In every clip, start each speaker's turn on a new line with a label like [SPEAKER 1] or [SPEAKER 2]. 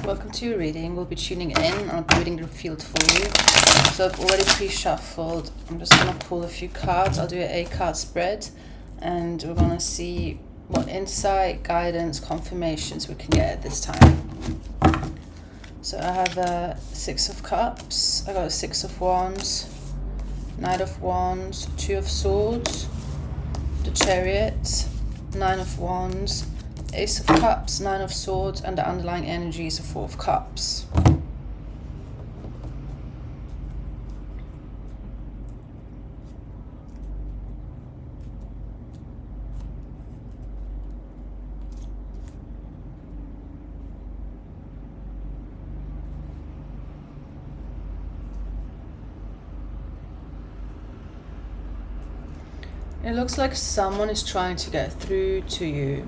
[SPEAKER 1] Welcome to your reading. We'll be tuning in. I'll be reading the field for you. So I've already pre-shuffled. I'm just going to pull a few cards. I'll do an 8-card spread, and we're going to see what insight, guidance, confirmations we can get at this time. So I have a 6 of Cups. I got a 6 of Wands, Knight of Wands, 2 of Swords, the Chariot, 9 of Wands, Ace of Cups, 9 of Swords, and the underlying energy is a 4 of Cups. It looks like someone is trying to get through to you,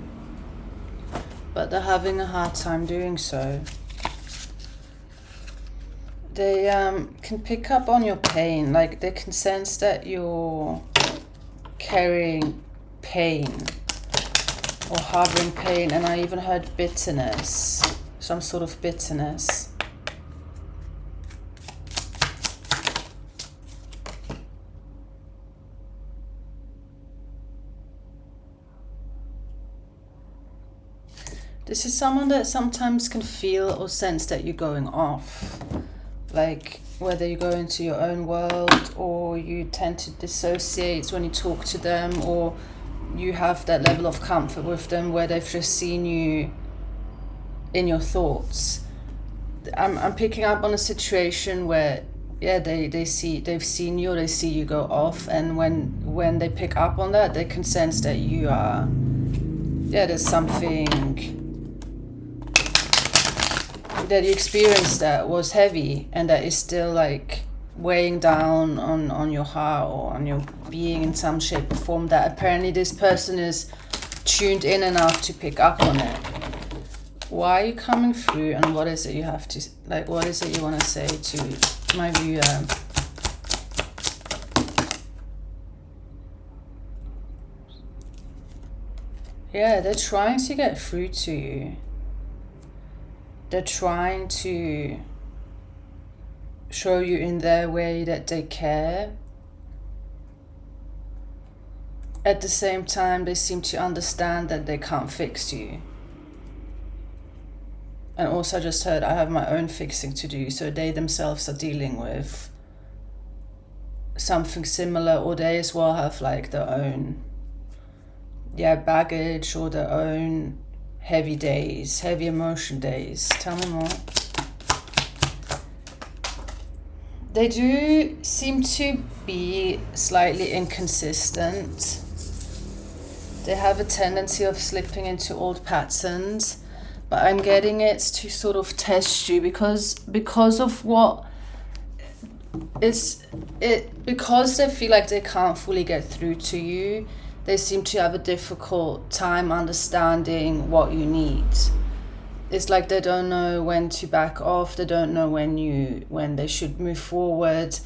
[SPEAKER 1] but they're having a hard time doing so. They can pick up on your pain, like they can sense that you're carrying pain or harboring pain, and I even heard bitterness, some sort of bitterness. This is someone that sometimes can feel or sense that you're going off. Like whether you go into your own world or you tend to dissociate when you talk to them, or you have that level of comfort with them where they've just seen you in your thoughts. I'm picking up on a situation where they've seen you, or they see you go off, and when they pick up on that, they can sense that you are, there's something that you experienced that was heavy and that is still like weighing down on your heart or on your being in some shape or form, that apparently this person is tuned in enough to pick up on it. Why are you coming through, and what is it you have to, like, what is it you want to say to my viewer? Yeah, they're trying to get through to you. They're trying to show you in their way that they care. At the same time, they seem to understand that they can't fix you. And also I just heard, I have my own fixing to do. So they themselves are dealing with something similar, or they as well have like their own baggage or their own heavy days, heavy emotion days. Tell me more. They do seem to be slightly inconsistent. They have a tendency of slipping into old patterns, but I'm getting it to sort of test you because of what because they feel like they can't fully get through to you. They seem to have a difficult time understanding what you need. It's like they don't know when to back off. They don't know when they should move forward.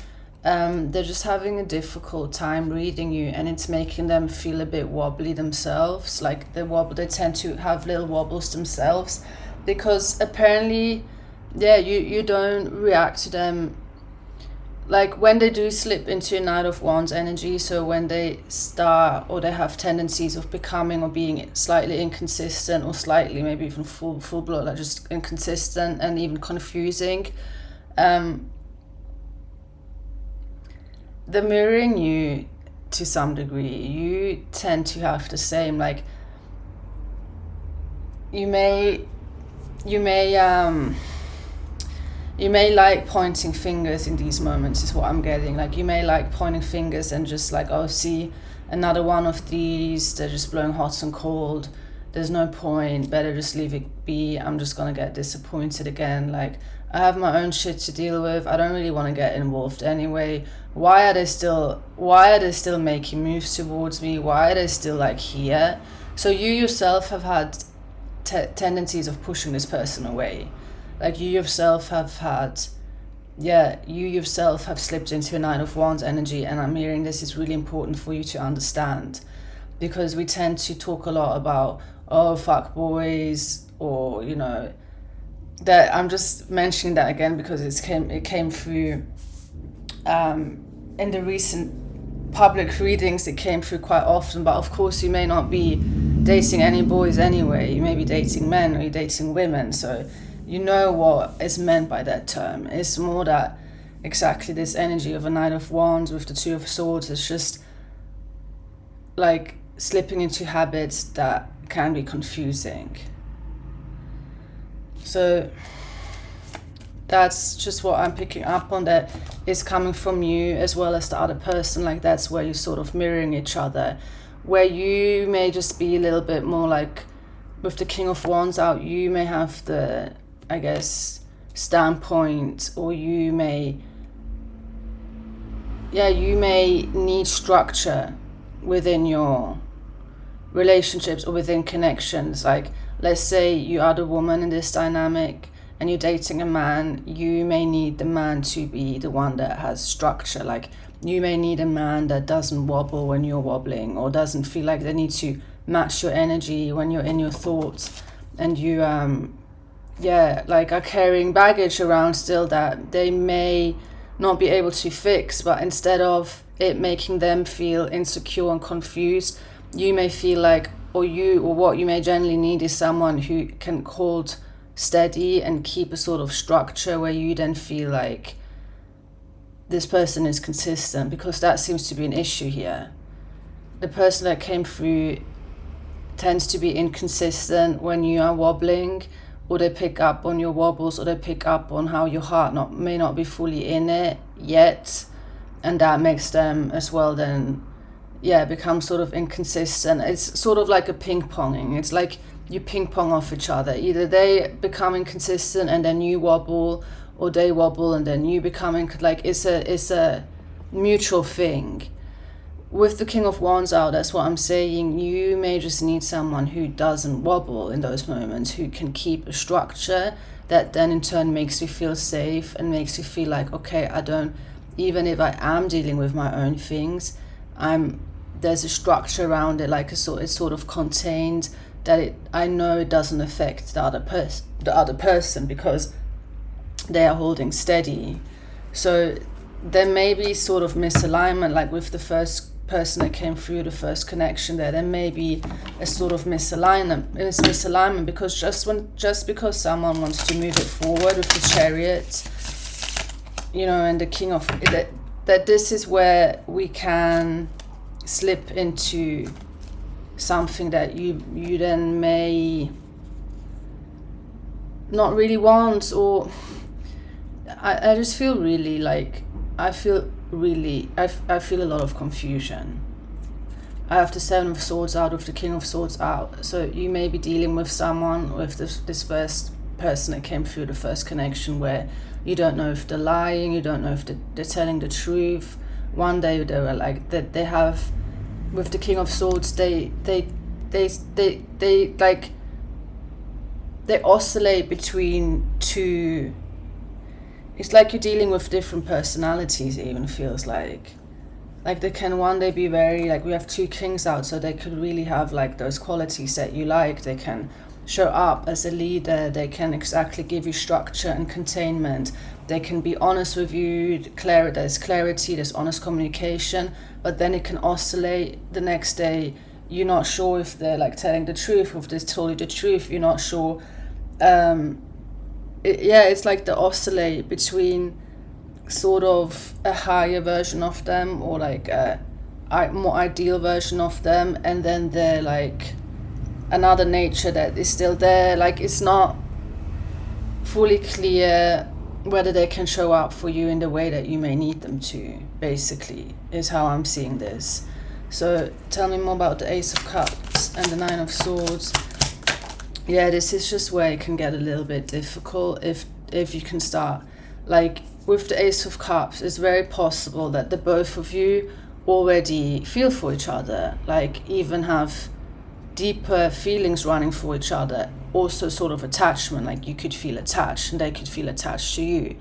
[SPEAKER 1] They're just having a difficult time reading you, and it's making them feel a bit wobbly themselves. Like they tend to have little wobbles themselves, because apparently, you don't react to them. Like when they do slip into a Knight of Wands energy, so when they start, or they have tendencies of becoming or being slightly inconsistent, or slightly maybe even full blown, like just inconsistent and even confusing, they're mirroring you to some degree. You tend to have the same, like you may like pointing fingers in these moments, is what I'm getting. Like you may like pointing fingers and just like, oh, see, another one of these, they're just blowing hot and cold. There's no point, better just leave it be. I'm just gonna get disappointed again. Like I have my own shit to deal with. I don't really want to get involved anyway. Why are they still making moves towards me? Why are they still like here? So you yourself have had tendencies of pushing this person away. Like you yourself have slipped into a Nine of Wands energy, and I'm hearing this is really important for you to understand, because we tend to talk a lot about, oh, fuck boys, or, you know, that I'm just mentioning that again because it came through in the recent public readings. It came through quite often, but of course you may not be dating any boys anyway. You may be dating men or you're dating women, so you know what is meant by that term. It's more that exactly this energy of a Knight of Wands with the Two of Swords is just like slipping into habits that can be confusing. So that's just what I'm picking up on, that is coming from you as well as the other person. Like that's where you're sort of mirroring each other, where you may just be a little bit more like with the King of Wands out, you may have the, I guess, standpoint, or you may need structure within your relationships or within connections. Like let's say you are the woman in this dynamic and you're dating a man, you may need the man to be the one that has structure. Like you may need a man that doesn't wobble when you're wobbling, or doesn't feel like they need to match your energy when you're in your thoughts, and you like are carrying baggage around still that they may not be able to fix, but instead of it making them feel insecure and confused, you may feel like, or what you may generally need is someone who can hold steady and keep a sort of structure, where you then feel like this person is consistent, because that seems to be an issue here. The person that came through tends to be inconsistent when you are wobbling, or they pick up on your wobbles, or they pick up on how your heart may not be fully in it yet, and that makes them as well then become sort of inconsistent. It's sort of like a ping-ponging. It's like you ping-pong off each other. Either they become inconsistent and then you wobble, or they wobble and then you become like it's a mutual thing. With the King of Wands out, that's what I'm saying. You may just need someone who doesn't wobble in those moments, who can keep a structure that then in turn makes you feel safe and makes you feel like, okay, even if I am dealing with my own things, there's a structure around it, like it's sort of contained, that I know it doesn't affect the other person because they are holding steady. So there may be sort of misalignment, like with the first person that came through, the first connection there may be a sort of misalignment, because just because someone wants to move it forward with the Chariot, and the King of that this is where we can slip into something that you then may not really want, or I just feel really like I feel a lot of confusion. I have the Seven of Swords out with the King of Swords out, so you may be dealing with someone, with this first person that came through, the first connection, where you don't know if they're lying, you don't know if they're telling the truth. One day they were like that, they have with the King of Swords, they oscillate between two. It's like you're dealing with different personalities. It even feels like they can one day be very like, we have two kings out, so they could really have like those qualities that you like. They can show up as a leader, they can exactly give you structure and containment, they can be honest with you, there's clarity, there's honest communication, but then it can oscillate the next day. You're not sure if they're like telling the truth, if they're telling you the truth, you're not sure. It's like they oscillate between sort of a higher version of them, or like a more ideal version of them, and then they're like another nature that is still there. Like it's not fully clear whether they can show up for you in the way that you may need them to, basically, is how I'm seeing this. So tell me more about the Ace of Cups and the Nine of Swords. Yeah, this is just where it can get a little bit difficult if you can start. Like with the Ace of Cups, it's very possible that the both of you already feel for each other, like even have deeper feelings running for each other, also sort of attachment, like you could feel attached and they could feel attached to you.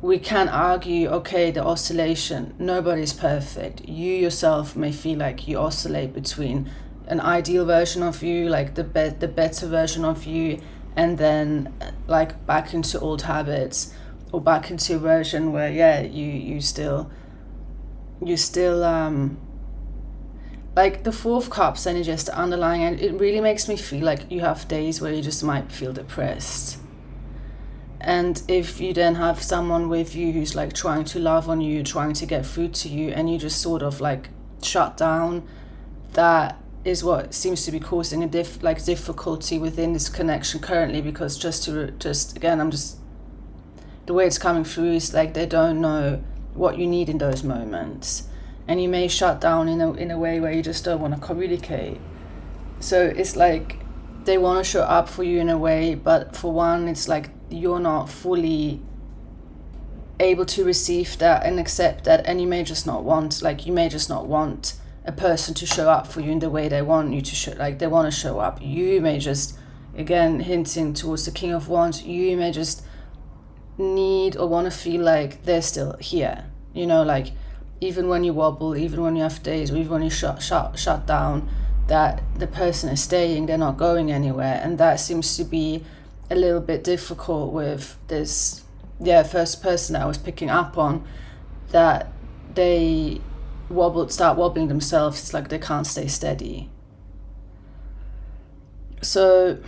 [SPEAKER 1] We can argue, okay, the oscillation, nobody's perfect. You yourself may feel like you oscillate between an ideal version of you, like the better version of you, and then like back into old habits, or back into a version where you still like the Four of Cups energy is the underlying, and it really makes me feel like you have days where you just might feel depressed. And if you then have someone with you who's like trying to love on you, trying to get through to you, and you just sort of like shut down, that is what seems to be causing a difficulty within this connection currently. Because the way it's coming through is like they don't know what you need in those moments, and you may shut down in a way where you just don't want to communicate. So it's like they want to show up for you in a way, but for one, it's like you're not fully able to receive that and accept that, and you may just not want a person to show up for you in the way they want you to show, like they want to show up. You may just, again hinting towards the King of Wands, you may just need or want to feel like they're still here, like even when you wobble, even when you have days, or even when you shut down, that the person is staying, they're not going anywhere. And that seems to be a little bit difficult with this first person that I was picking up on, that they start wobbling themselves. It's like they can't stay steady. So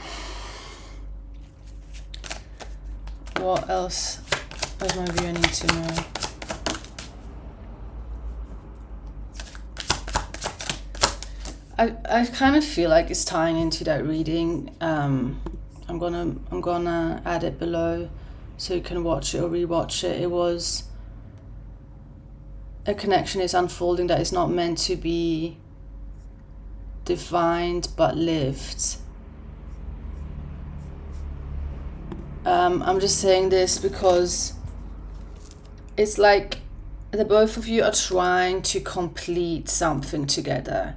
[SPEAKER 1] what else as my viewer need to know? I kind of feel like it's tying into that reading. I'm gonna add it below so you can watch it or rewatch it. It was a connection is unfolding that is not meant to be defined but lived. I'm just saying this because it's like the both of you are trying to complete something together.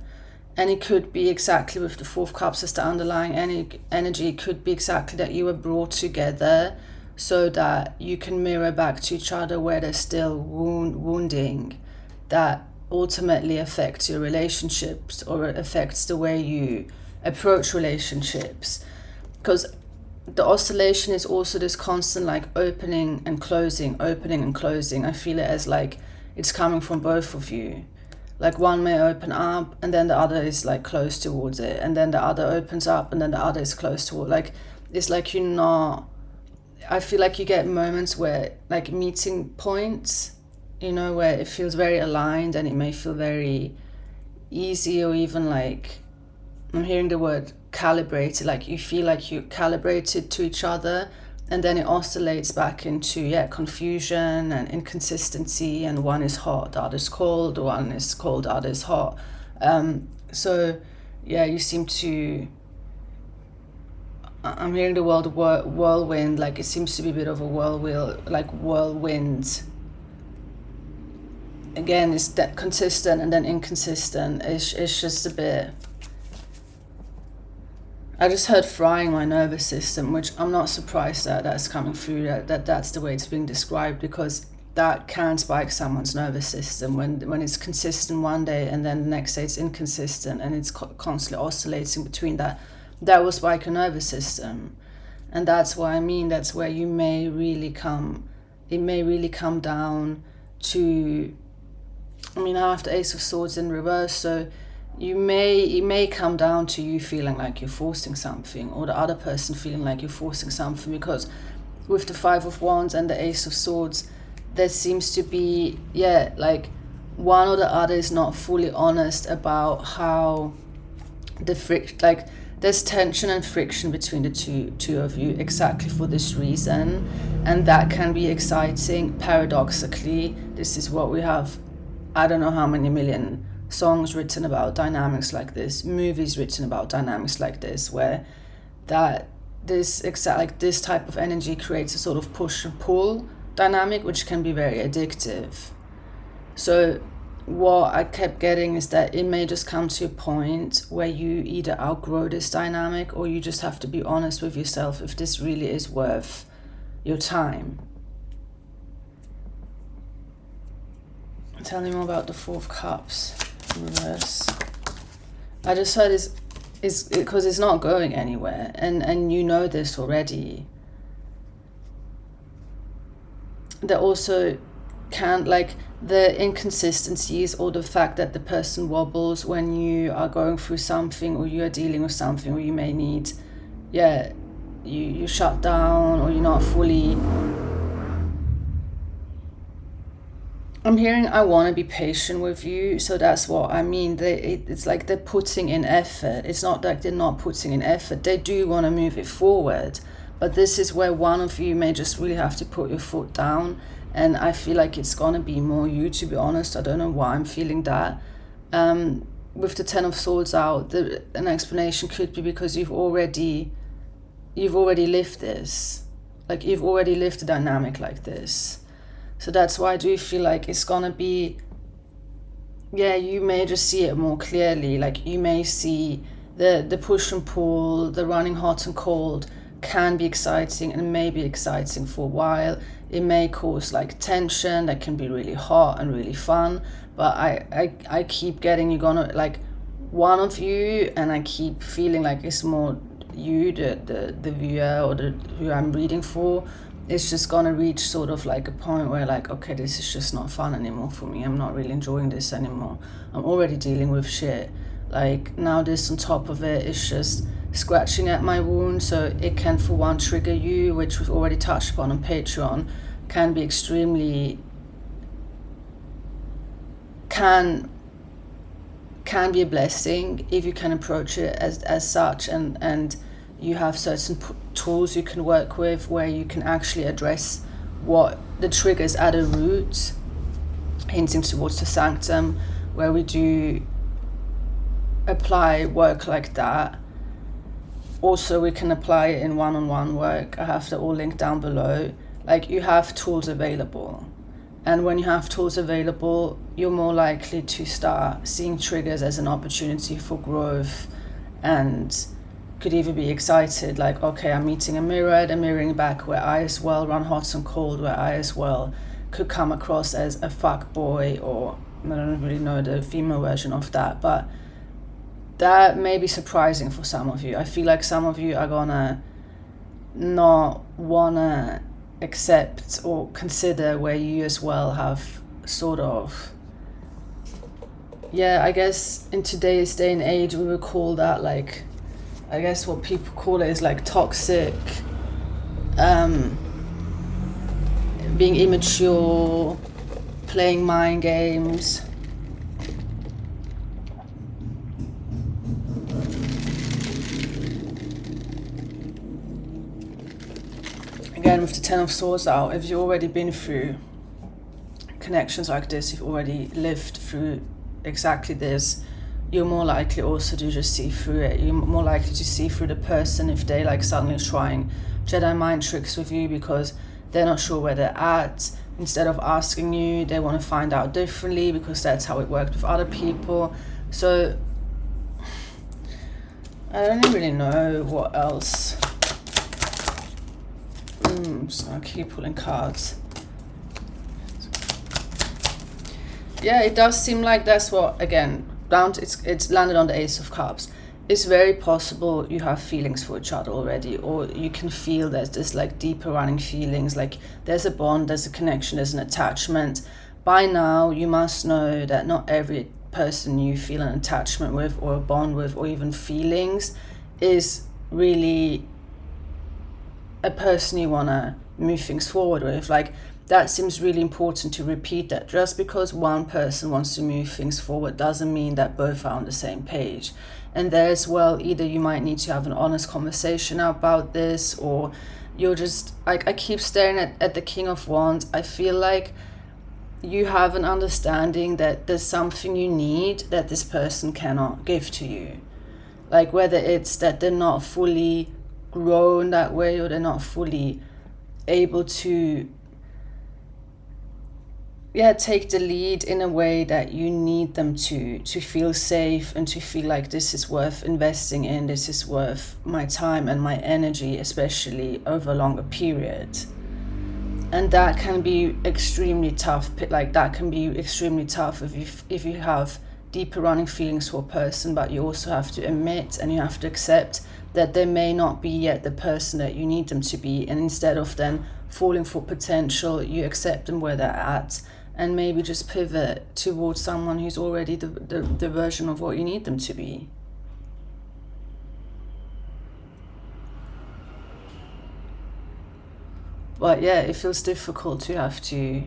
[SPEAKER 1] And it could be exactly with the Four of Cups as the underlying energy. It could be exactly that you were brought together so that you can mirror back to each other where there's still wounding that ultimately affects your relationships, or affects the way you approach relationships. Because the oscillation is also this constant like opening and closing. I feel it as like it's coming from both of you. Like one may open up and then the other is like close towards it, and then the other opens up and then the other is close toward, like it's like I feel like you get moments where like meeting points, where it feels very aligned and it may feel very easy, or even like I'm hearing the word calibrated, like you feel like you're calibrated to each other, and then it oscillates back into confusion and inconsistency, and one is hot, the other is cold, one is cold, the other is hot. So you seem to, I'm hearing the word whirlwind, like it seems to be a bit of a whirlwind. Again, it's that consistent and then inconsistent. It's just a bit, I just heard frying my nervous system, which I'm not surprised that that's coming through, that's the way it's being described, because that can spike someone's nervous system when it's consistent one day and then the next day it's inconsistent, and it's constantly oscillating between that will spike a nervous system. And that's what I mean, that's where it may really come down to, I have the Ace of Swords in reverse, so it may come down to you feeling like you're forcing something, or the other person feeling like you're forcing something, because with the Five of Wands and the Ace of Swords, there seems to be, like one or the other is not fully honest about how there's tension and friction between the two of you exactly for this reason. And that can be exciting. Paradoxically, this is what we have, I don't know how many million songs written about dynamics like this, movies written about dynamics like this, where this type of energy creates a sort of push and pull dynamic, which can be very addictive. So what I kept getting is that it may just come to a point where you either outgrow this dynamic, or you just have to be honest with yourself if this really is worth your time. Tell me more about the Four of Cups in reverse. I just heard is is because it's not going anywhere, and you know this already. There also can't, like, the inconsistencies or the fact that the person wobbles when you are going through something, or you are dealing with something, or you may need, you shut down, or you're not fully. I'm hearing I want to be patient with you, so that's what I mean. It's like they're putting in effort. It's not like they're not putting in effort. They do want to move it forward, but this is where one of you may just really have to put your foot down. And I feel like it's gonna be more you, to be honest. I don't know why I'm feeling that. With the Ten of Swords out, an explanation could be because you've already lived this. Like, you've already lived a dynamic like this. So that's why I do feel like it's gonna be, you may just see it more clearly. Like, you may see the push and pull, the running hot and cold can be exciting, and may be exciting for a while. It may cause like tension that can be really hot and really fun, but I keep getting you're gonna, like, one of you, and I keep feeling like it's more you, the viewer, or who I'm reading for. It's just gonna reach sort of like a point where, like, okay, this is just not fun anymore for me. I'm not really enjoying this anymore. I'm already dealing with shit. Like, now this on top of it is just scratching at my wound. So it can, for one, trigger you, which we've already touched upon on Patreon, can be extremely, can be a blessing if you can approach it as such, and you have certain tools you can work with where you can actually address what the triggers at a root, hinting towards the sanctum, where we do apply work like that. Also, we can apply it in one-on-one work. I have that all linked down below. Like, you have tools available, and when you have tools available, you're more likely to start seeing triggers as an opportunity for growth, and could even be excited, like, okay, I'm meeting a mirror, they're mirroring back, where I as well run hot and cold, where I as well could come across as a fuck boy, or I don't really know the female version of that, but that may be surprising for some of you. I feel like some of you are gonna not wanna accept or consider where you as well have sort of, I guess in today's day and age we would call that, like, I guess what people call it is like toxic, being immature, playing mind games. Again, with the Ten of Swords out, if you've already been through connections like this, you've already lived through exactly this, you're more likely also to just see through it. You're more likely to see through the person if they, like, suddenly trying Jedi mind tricks with you because they're not sure where they're at. Instead of asking you, they want to find out differently because that's how it worked with other people. So I don't really know what else. I'm just gonna keep pulling cards. Yeah, it does seem like that's what, again, it's landed on the Ace of Cups. It's very possible you have feelings for each other already, or you can feel there's this, like, deeper running feelings, like there's a bond, there's a connection, there's an attachment. By now, you must know that not every person you feel an attachment with, or a bond with, or even feelings, is really a person you want to move things forward with. Like, that seems really important to repeat, that just because one person wants to move things forward doesn't mean that both are on the same page. And there as well, either you might need to have an honest conversation about this, or you're just, like, I keep staring at the King of Wands. I feel like you have an understanding that there's something you need that this person cannot give to you. Like, whether it's that they're not fully grown that way, or they're not fully able to take the lead in a way that you need them to feel safe and to feel like this is worth investing in, this is worth my time and my energy, especially over a longer period. And that can be extremely tough. Like, that can be extremely tough if you have deeper running feelings for a person, but you also have to admit and you have to accept that they may not be yet the person that you need them to be. And instead of then falling for potential, you accept them where they're at and maybe just pivot towards someone who's already the version of what you need them to be. But yeah, it feels difficult to have to,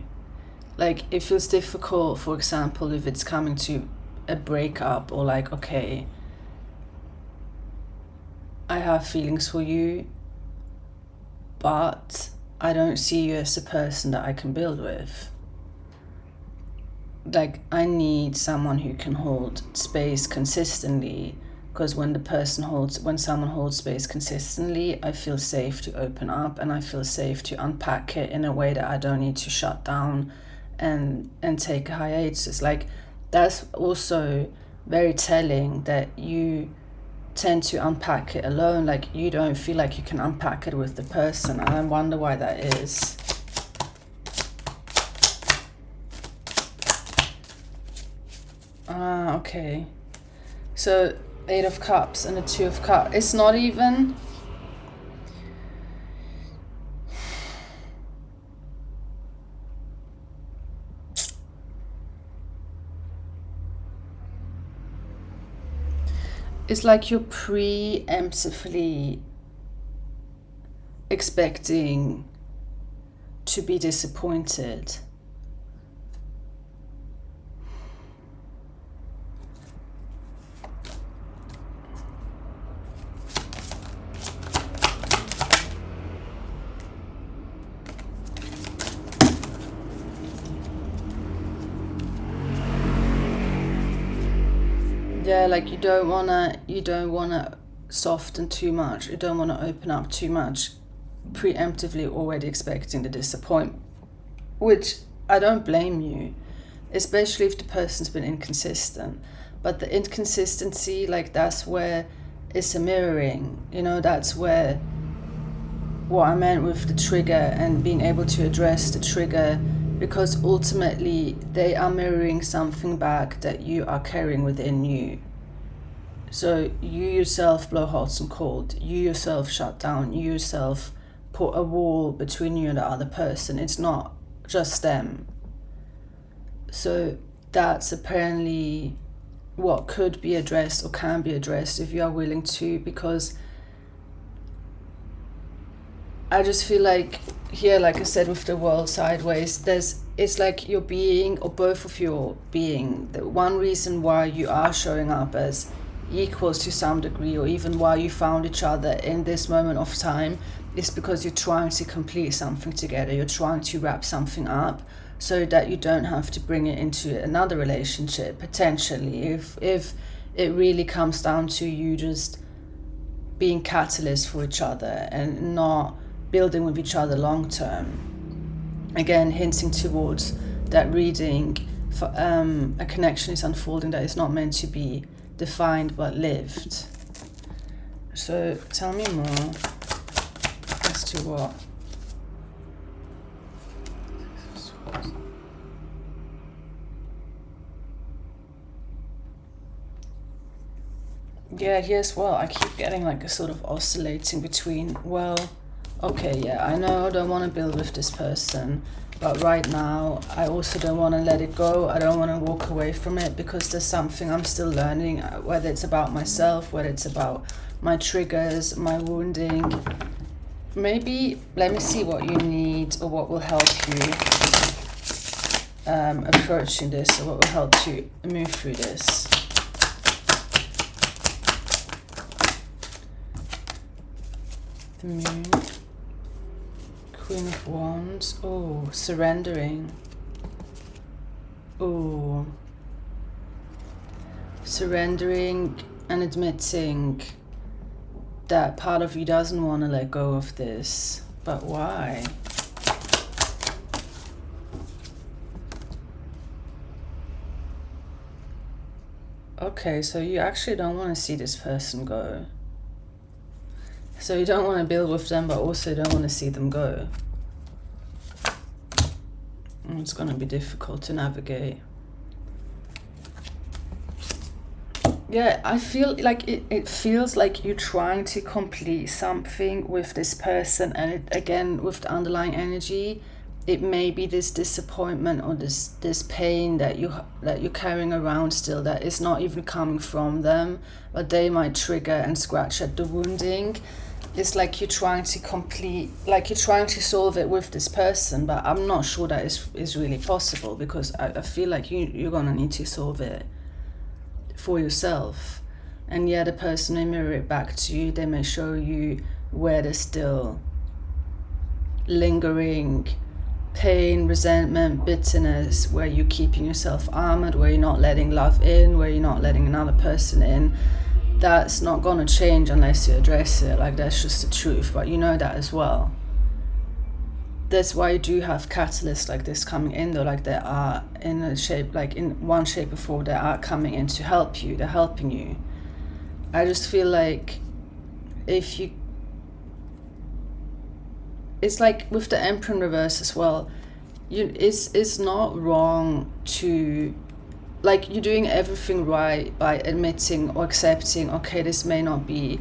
[SPEAKER 1] like, it feels difficult, for example, if it's coming to a breakup, or like, okay, I have feelings for you, but I don't see you as a person that I can build with. Like, I need someone who can hold space consistently, because when someone holds space consistently, I feel safe to open up and I feel safe to unpack it in a way that I don't need to shut down and take a hiatus. It's like, that's also very telling that you tend to unpack it alone. Like, you don't feel like you can unpack it with the person, and I wonder why that is. Okay, so 8 of Cups and the 2 of Cups. It's not even, it's like you're preemptively expecting to be disappointed. Yeah, like you don't wanna soften too much. You don't wanna open up too much, preemptively already expecting the disappointment, which I don't blame you, especially if the person's been inconsistent. But the inconsistency, like, that's where it's a mirroring, that's where what I meant with the trigger and being able to address the trigger, because ultimately they are mirroring something back that you are carrying within you. So you yourself blow hot and cold, you yourself shut down, you yourself put a wall between you and the other person. It's not just them. So that's apparently what could be addressed or can be addressed if you are willing to, because I just feel like here, like I said, with the world sideways, it's like your being, or both of your being, the one reason why you are showing up as equals to some degree, or even why you found each other in this moment of time, is because you're trying to complete something together. You're trying to wrap something up so that you don't have to bring it into another relationship, potentially, if it really comes down to you just being catalyst for each other and not building with each other long term. Again, hinting towards that reading, for a connection is unfolding that is not meant to be defined but lived. So tell me more as to what. Yeah, here's, well, I keep getting like a sort of oscillating between, well, okay, yeah, I know I don't want to build with this person, but right now I also don't want to let it go. I don't want to walk away from it because there's something I'm still learning, whether it's about myself, whether it's about my triggers, my wounding. Maybe, let me see what you need, or what will help you approaching this, or what will help you move through this. The Moon, Queen of Wands. Oh, surrendering. Oh, surrendering and admitting that part of you doesn't want to let go of this. But why? Okay, so you actually don't want to see this person go. So you don't want to build with them, but also don't want to see them go. It's going to be difficult to navigate. Yeah, I feel like it feels like you're trying to complete something with this person, and it, again, with the underlying energy, it may be this disappointment or this pain that you're carrying around still, that is not even coming from them, but they might trigger and scratch at the wounding. It's like you're trying to complete, like you're trying to solve it with this person, but I'm not sure that is really possible, because I feel like you're gonna need to solve it for yourself. And yeah, the person may mirror it back to you. They may show you where there's still lingering pain, resentment, bitterness, where you're keeping yourself armored, where you're not letting love in, where you're not letting another person in. That's not gonna change unless you address it. Like, that's just the truth, but you know that as well. That's why you do have catalysts like this coming in, though, like they are in a shape, like in one shape or form, they are coming in to help you, they're helping you. I just feel like if you, it's like with the Emperor in reverse as well, it's not wrong to, like, you're doing everything right by admitting or accepting, okay, this may not be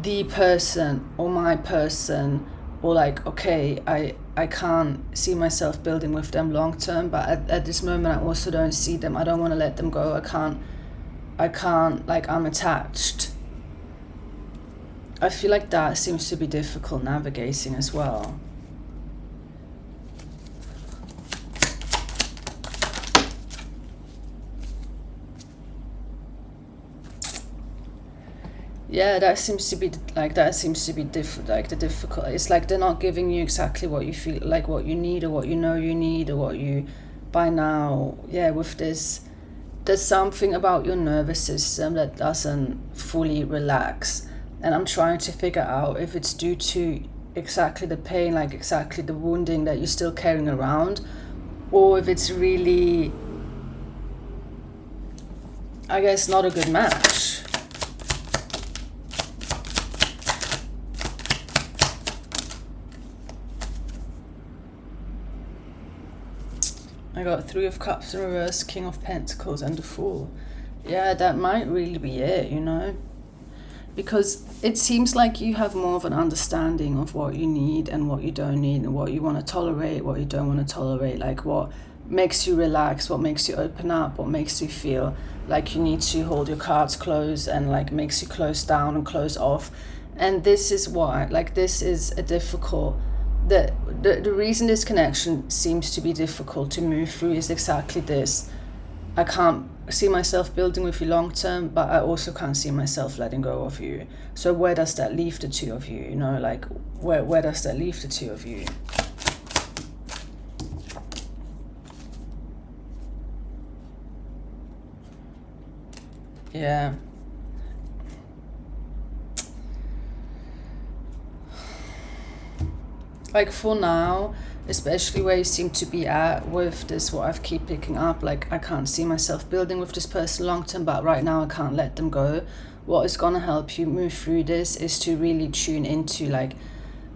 [SPEAKER 1] the person or my person, or like, okay, I can't see myself building with them long term, but at this moment I also don't see them. I don't want to let them go. I can't, like, I'm attached. I feel like that seems to be difficult navigating as well. Yeah, that seems to be the difficult. It's like they're not giving you exactly what you feel like, what you need, or what you know you need, or what you, by now, yeah, with this, there's something about your nervous system that doesn't fully relax, and I'm trying to figure out if it's due to exactly the pain, like exactly the wounding that you're still carrying around, or if it's really, I guess, not a good match. I got Three of Cups in reverse, King of Pentacles, and the Fool. Yeah, that might really be it, you know? Because it seems like you have more of an understanding of what you need and what you don't need, and what you want to tolerate, what you don't want to tolerate, like what makes you relax, what makes you open up, what makes you feel like you need to hold your cards close, and like makes you close down and close off. And this is why, like, this is a difficult, the reason this connection seems to be difficult to move through is exactly this. I can't see myself building with you long term, but I also can't see myself letting go of you. So where does that leave the two of you? You know, like, where does that leave the two of you? Yeah. Like, for now, especially where you seem to be at with this, what I keep picking up, like, I can't see myself building with this person long term, but right now I can't let them go. What is going to help you move through this is to really tune into, like,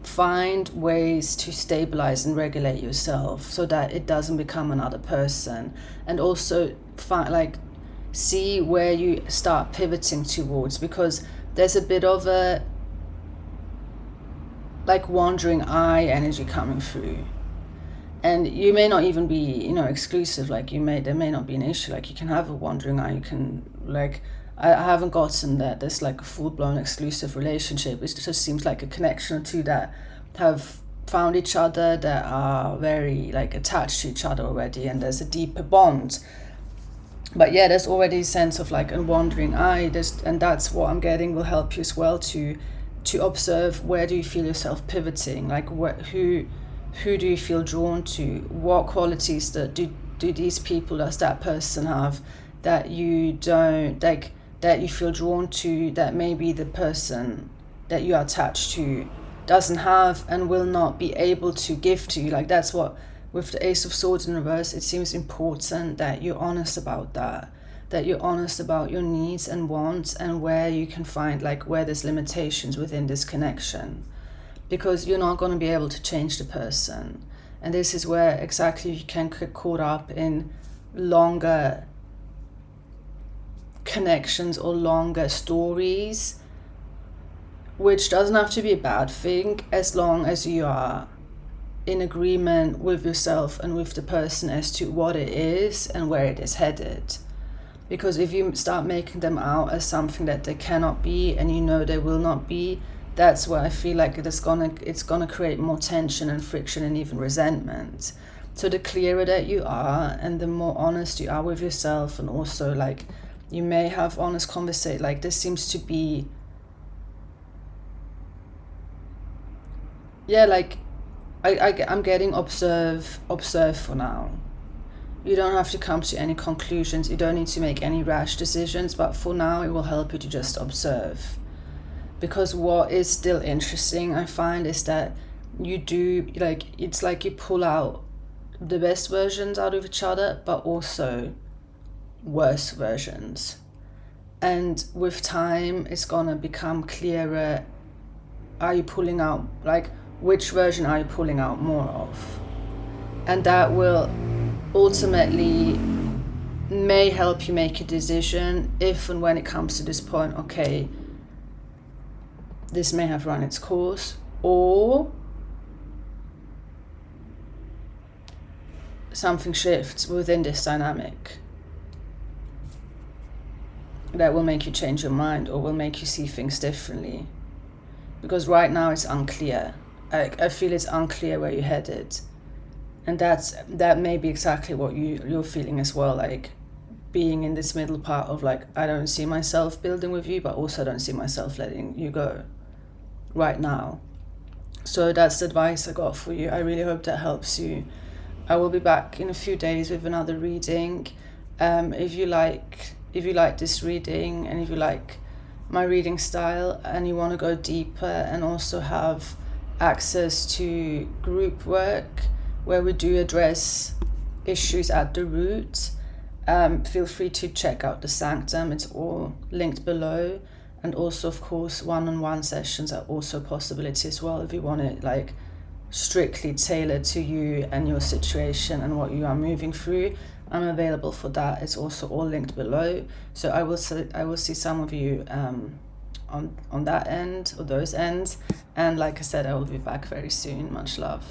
[SPEAKER 1] find ways to stabilize and regulate yourself so that it doesn't become another person, and also see where you start pivoting towards, because there's a bit of a, like, wandering eye energy coming through, and you may not even be, you know, exclusive. Like, there may not be an issue. Like, you can have a wandering eye. You can, like, I haven't gotten that there's like a full-blown exclusive relationship. It just seems like a connection or two that have found each other, that are very, like, attached to each other already, and there's a deeper bond. But yeah, there's already a sense of, like, a wandering eye. And that's what I'm getting will help you as well to observe, where do you feel yourself pivoting, like, who do you feel drawn to, what qualities that do these people, does that person have that you don't, like, that you feel drawn to, that maybe the person that you are attached to doesn't have and will not be able to give to you. Like, that's what, with the Ace of Swords in reverse, it seems important that you're honest about that you're honest about your needs and wants, and where you can find, like, where there's limitations within this connection, because you're not going to be able to change the person. And this is where exactly you can get caught up in longer connections or longer stories, which doesn't have to be a bad thing as long as you are in agreement with yourself and with the person as to what it is and where it is headed. Because if you start making them out as something that they cannot be, and you know they will not be, that's where I feel like it's gonna create more tension and friction and even resentment. So the clearer that you are and the more honest you are with yourself, and also like you may have honest conversation, like this seems to be, yeah, like I'm getting observe for now. You don't have to come to any conclusions. You don't need to make any rash decisions, but for now it will help you to just observe. Because what is still interesting, I find, is that you do, like, it's like you pull out the best versions out of each other, but also worse versions. And with time, it's gonna become clearer. Are you pulling out, like, which version are you pulling out more of? And that will ultimately may help you make a decision if and when it comes to this point, okay, this may have run its course, or something shifts within this dynamic that will make you change your mind or will make you see things differently. Because right now it's unclear. I feel it's unclear where you're headed. And that may be exactly what you're feeling as well, like being in this middle part of like, I don't see myself building with you, but also I don't see myself letting you go right now. So that's the advice I got for you. I really hope that helps you. I will be back in a few days with another reading. If you like this reading, and if you like my reading style and you want to go deeper and also have access to group work where we do address issues at the root, feel free to check out the Sanctum. It's all linked below. And also, of course, one-on-one sessions are also a possibility as well if you want it like strictly tailored to you and your situation and what you are moving through. I'm available for that. It's also all linked below. So I will see some of you on that end or those ends. And like I said, I will be back very soon. Much love.